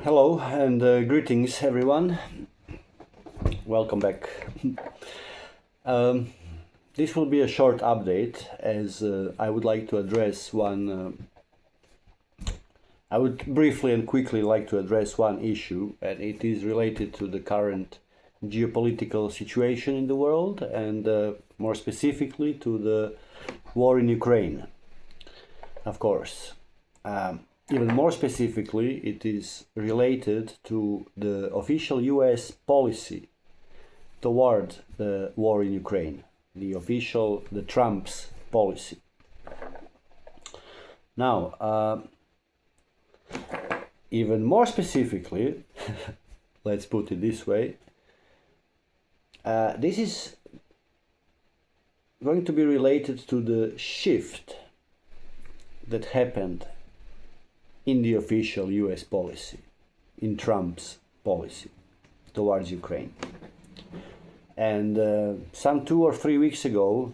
Hello and greetings everyone. Welcome back. um, this will be a short update as I would like to address I would briefly and quickly like to address one issue, and it is related to the current geopolitical situation in the world and more specifically to the war in Ukraine. Of course. Even more specifically, it is related to the official US policy toward the war in Ukraine, the Trump's policy. Now, even more specifically, let's put it this way, this is going to be related to the shift that happened in the official US policy, in Trump's policy towards Ukraine. And some 2 or 3 weeks ago,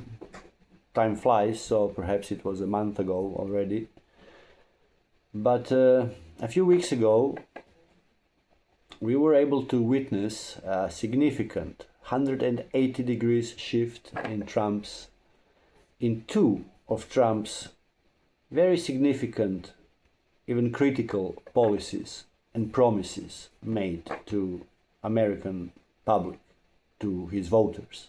time flies, so perhaps it was a month ago already, but a few weeks ago, we were able to witness a significant 180 degrees shift in two of Trump's very significant, even critical policies and promises made to American public, to his voters.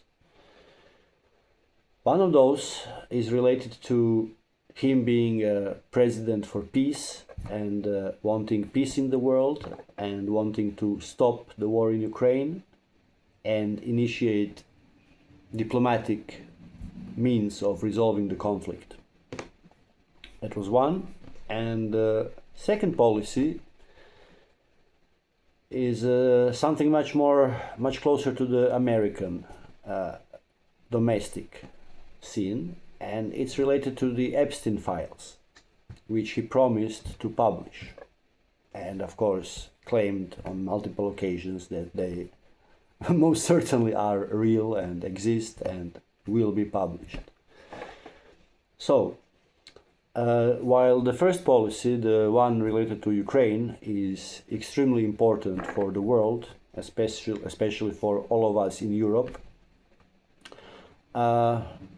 One of those is related to him being a president for peace and wanting peace in the world and wanting to stop the war in Ukraine and initiate diplomatic means of resolving the conflict. That was one. And the second policy is something much closer to the American domestic scene, and it's related to the Epstein Files, which he promised to publish, and of course claimed on multiple occasions that they most certainly are real and exist and will be published. So, while the first policy, the one related to Ukraine, is extremely important for the world, especially for all of us in Europe,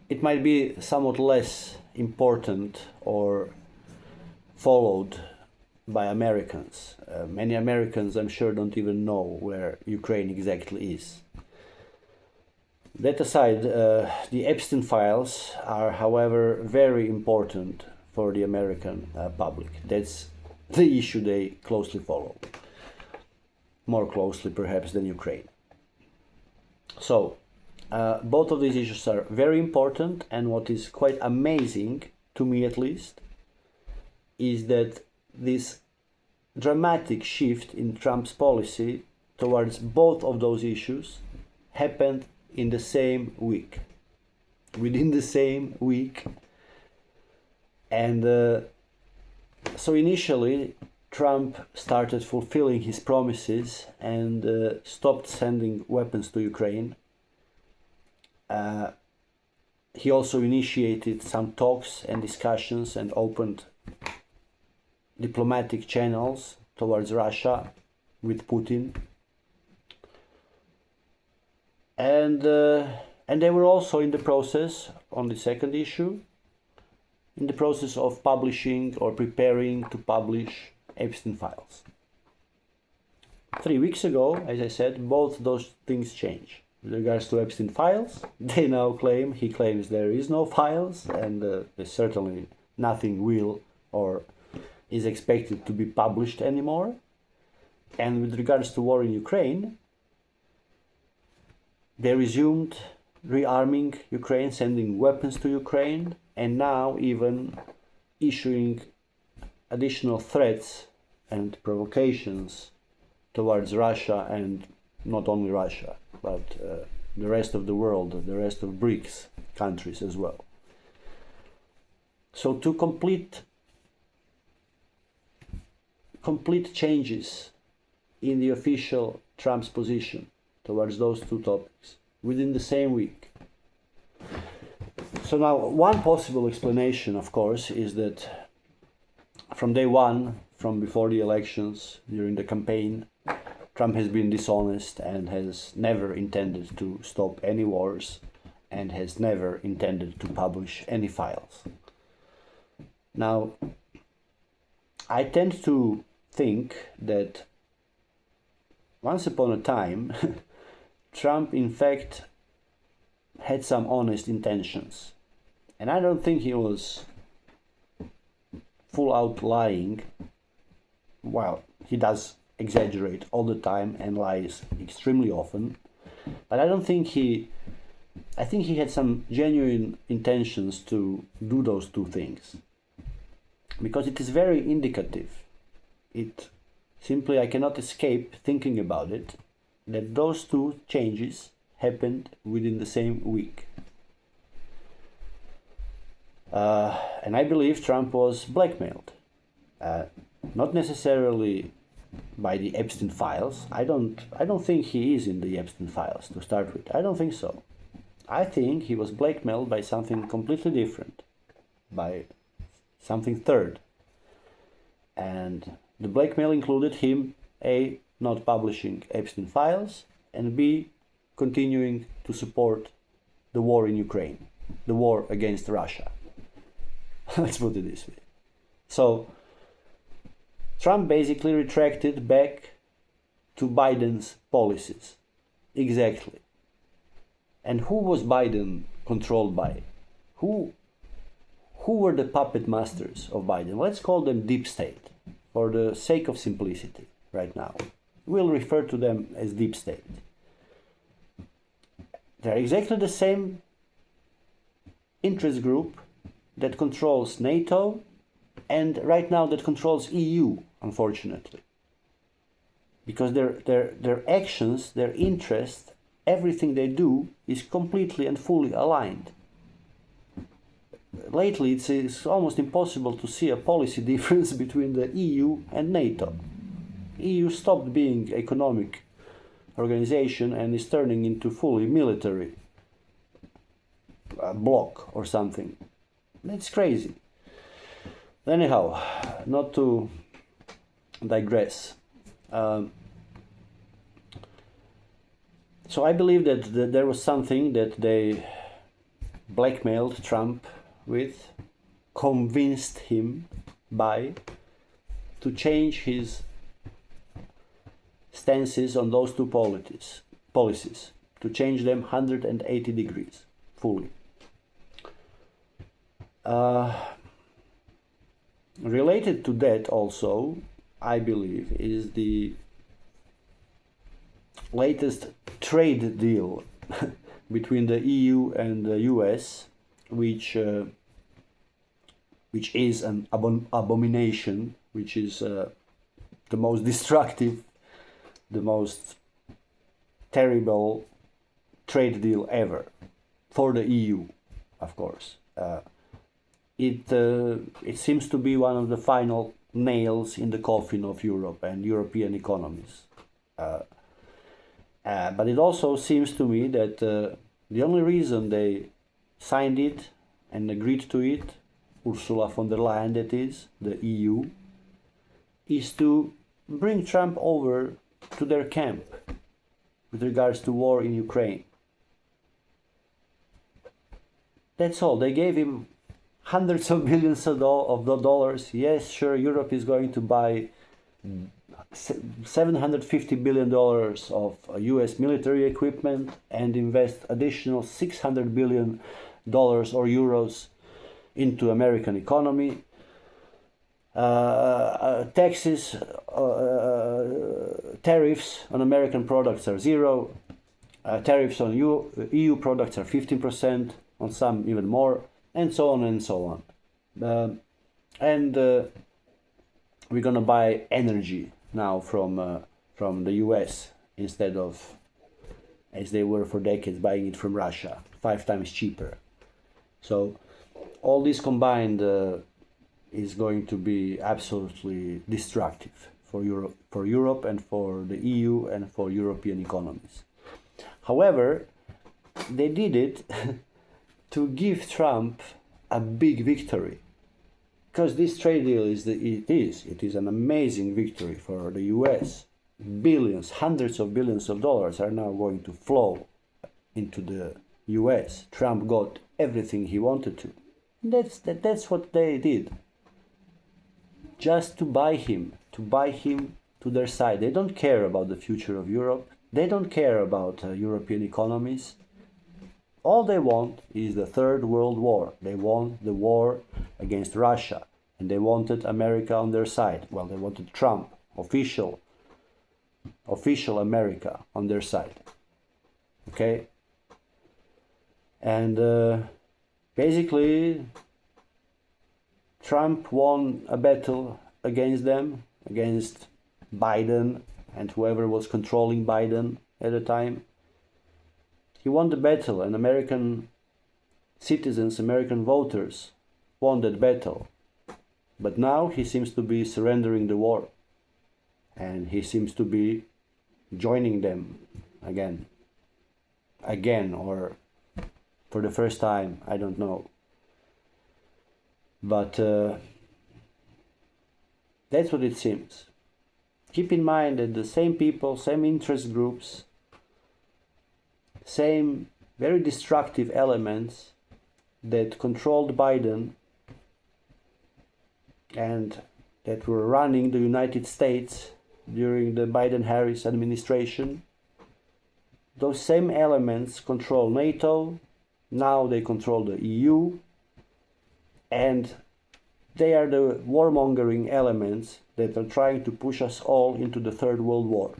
it might be somewhat less important or followed by Americans. Many Americans, I'm sure, don't even know where Ukraine exactly is. That aside, the Epstein Files are, however, very important for the American public. That's the issue they closely follow, more closely perhaps than Ukraine. So, both of these issues are very important, and what is quite amazing, to me at least, is that this dramatic shift in Trump's policy towards both of those issues happened in the same week, within the same week. And so initially, Trump started fulfilling his promises and stopped sending weapons to Ukraine. He also initiated some talks and discussions and opened diplomatic channels towards Russia with Putin. And they were also in the process, on the second issue, in the process of publishing or preparing to publish Epstein Files. 3 weeks ago, as I said, both those things change. With regards to Epstein Files, he claims there is no files, and there's certainly nothing will or is expected to be published anymore. And with regards to war in Ukraine, they resumed rearming Ukraine, sending weapons to Ukraine, and now even issuing additional threats and provocations towards Russia, and not only Russia, but the rest of the world, the rest of BRICS countries as well. So to complete changes in the official Trump's position towards those two topics within the same week. So now, one possible explanation, of course, is that from day one, from before the elections, during the campaign, Trump has been dishonest and has never intended to stop any wars and has never intended to publish any files. Now, I tend to think that once upon a time, Trump in fact had some honest intentions. And I don't think he was full out lying. Well, he does exaggerate all the time and lies extremely often. But I think he had some genuine intentions to do those two things. Because it is very indicative. I cannot escape thinking about it, that those two changes happened within the same week. And I believe Trump was blackmailed. Not necessarily by the Epstein Files. I don't think he is in the Epstein Files to start with. I don't think so. I think he was blackmailed by something completely different, by something third. And the blackmail included him, A, not publishing Epstein Files, and B, continuing to support the war in Ukraine, the war against Russia. Let's put it this way. So, Trump basically retracted back to Biden's policies. Exactly. And who was Biden controlled by? Who were the puppet masters of Biden? Let's call them deep state, for the sake of simplicity right now. We'll refer to them as deep state. They're exactly the same interest group that controls NATO and right now that controls EU, unfortunately. Because their actions, their interest, everything they do is completely and fully aligned. Lately, it's almost impossible to see a policy difference between the EU and NATO. EU stopped being economic organization and is turning into fully military bloc or something. It's crazy. Anyhow, not to digress. So I believe that there was something that they blackmailed Trump with, convinced him by, to change his stances on those two policies, to change them 180 degrees, fully. Related to that also, I believe, is the latest trade deal between the EU and the US, which is an abomination, which is the most destructive, the most terrible trade deal ever for the EU, of course. It seems to be one of the final nails in the coffin of Europe and European economies. But it also seems to me that the only reason they signed it and agreed to it, Ursula von der Leyen that is, the EU, is to bring Trump over to their camp with regards to war in Ukraine. That's all. They gave him hundreds of millions of dollars. Yes, sure, Europe is going to buy $750 billion of US military equipment and invest additional $600 billion or euros into American economy. Taxes, tariffs on American products are zero. Tariffs on EU products are 15%, on some even more, and so on and so on. We're gonna buy energy now from the US instead of, as they were for decades, buying it from Russia, 5 times cheaper. So all this combined is going to be absolutely destructive for Europe and for the EU and for European economies. However, they did it to give Trump a big victory. because this trade deal it is an amazing victory for the US. Billions, hundreds of billions of dollars are now going to flow into the US. Trump got everything he wanted to. That's what they did. Just to buy him to their side. They don't care about the future of Europe. They don't care about European economies. All they want is the Third World War. They want the war against Russia. And they wanted America on their side. Well, they wanted Trump, official America on their side. Okay? And basically, Trump won a battle against them, against Biden and whoever was controlling Biden at the time. He won the battle, and American citizens, American voters won that battle. But now he seems to be surrendering the war. And he seems to be joining them again. Again, or for the first time, I don't know. But that's what it seems. Keep in mind that the same people, same interest groups, same very destructive elements that controlled Biden and that were running the United States during the Biden-Harris administration, those same elements control NATO. Now they control the EU, and they are the warmongering elements that are trying to push us all into the Third World War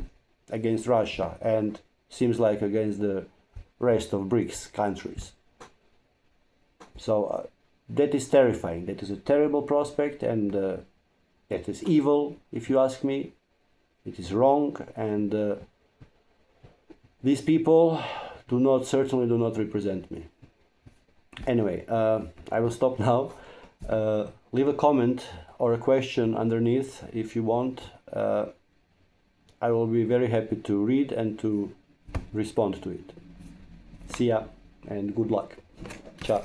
against Russia and seems like against the rest of BRICS countries. So that is terrifying. That is a terrible prospect, and that is evil, if you ask me. It is wrong, and these people certainly do not represent me. Anyway, I will stop now. Leave a comment or a question underneath if you want. I will be very happy to read and to respond to it. See ya and good luck. Ciao.